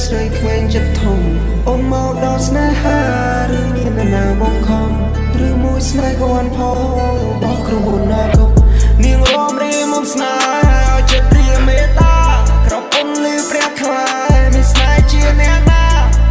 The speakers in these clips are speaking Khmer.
ស្រីក្មេងចិត្តធំអូនមកដល់ស្នេហាឬមានណាបងខំឬមួយស្នេហ៍ក៏បានផងរបស់ក្រុមហ៊ុនណាក៏នាងរំរីមុំស្នេហ៍ឲ្យចិត្តព្រាមេត្តាក្រពុំលឺព្រះខ្លាយមានស្នេហ៍ជាអ្នកណា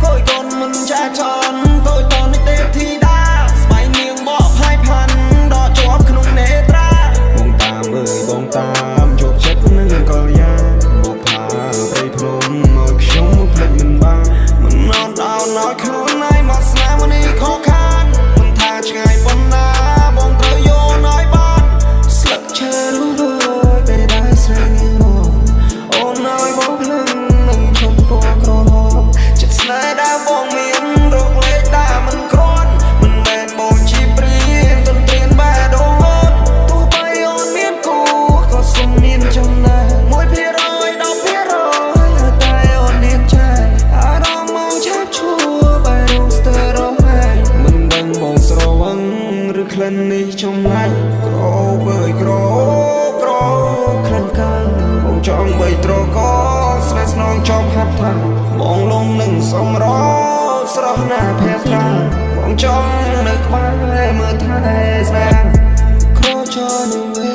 កូនកូនមិនចាចន់តូចតនេះទេធីតាស្បៃនាងបកផាយផាន់ដកជាប់ក្នុងនេត្រាបងតាមអើយបងតាមជោគចិត្តនឹងកលយាមកផាព្រៃភ្នំមកខ្ញុំភ្លេចមិនបានមិននន់ដោនឲ្យខ្លួនឯងមកស្នេហ៍នេះខកខានមិនថាឆ្ងាយប៉ុណ្ណាបងត្រូវយកឲ្យបានស្លឹកឈើរួចពេលដែលស្រីនាងមកអូនឲ្យបងភ្លឹងនឹងឈុំពណ៌ក្រហមចិត្តស្នេហ៍ដែលបងមានរកលេខដែលមិនគ្រាន់មិនមែនបងជីព្រៀនទន្ទ្រានបែដងអូនទោះបីអូនមានគូក៏សុំមានចំណែក1% 10%តែអូននាងចែកអារម្មណ៍មកឆាប់ឈួរបែរងស្ទើររហែកមិនដឹងបងស្រវឹងឬក្លិននេះចម្លែកក្របើយក្រក្លិនកាំងបងចង់បីត្រកស្នេហ៍ស្នងចប់ហាត់ថាបងលងនឹងសំរស្រស់ណាស់ភ័ត្រាបងចង់នៅក្បែរមើលថែស្នេហ៍ក្រចនឹងវេ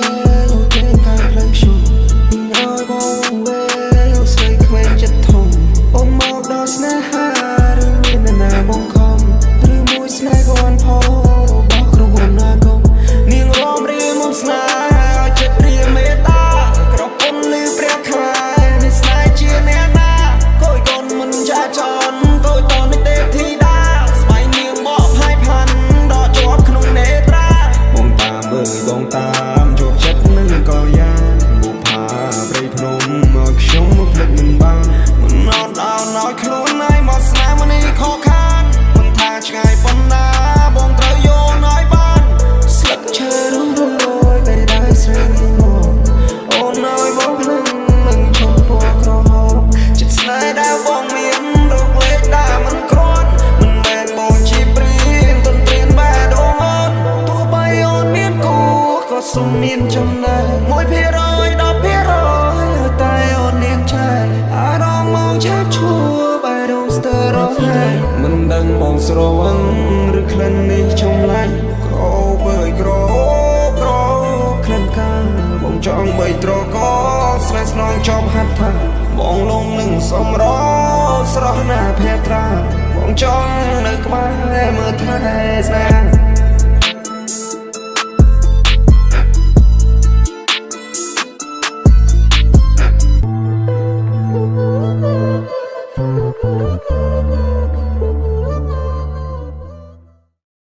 អូគេកាយផ្លូវខ្ញុំឲ្យបងវេអូស្រីក្មេងចិត្តធំអូនមកដល់ស្នេហាឬមានណាបងខំឬមួយស្នេហ៍ក៏បានផងរបស់ក្រុមហ៊ុនណាក៏នាងរំរីមុំស្នេហ៍ឲ្យចិត្តព្រាមេត្តាក្រពុំលឺព្រះខ្លាយមានស្នេហ៍ជាអ្នកណាកូនកូនមិនចាចន់តូចតនេះទេធីតាស្បៃនាងបកផាយផាន់ដកជាប់ក្នុងនេត្រាបងតាមអើយបងតាមជោគចិត្តនឹងកលយាបុផាព្រៃភ្នំមកខ្ញុំភ្លេចមិនបានមិននន់ដោនឲ្យខ្លួនឯងមកស្នេហ៍នេះខកខានមិនថាឆ្ងាយប៉ុណ្ណាបងត្រូវយកឲ្យបានស្លឹកឈើរួចពេលដែលស្រីនាងមកអូនឲ្យបងភ្លឹងនឹងឈុំពណ៌ក្រហមចិត្តស្នេហ៍ដែលបងមានរកលេខដែលមិនគ្រាន់មិនមែនបងជីព្រៀនទន្ទ្រានបែដងអូនទោះបីអូនមានគូក៏សុំមានចំណែក1% 10%តែអូននាងចែកអារម្មណ៍មកឆាប់ឈួរបែរងស្ទើររហែកមិនដឹងបងស្រវឹងឬក្លិននេះចម្លែកក្របើយក្រក្លិនកាំងបងចង់បីត្រកស្នេហ៍ស្នងចប់ហាត់ថាបងលងនឹងសំរស្រស់ណាស់ភ័ត្រាបងចង់នៅក្បែរមើលថែស្នេហ៍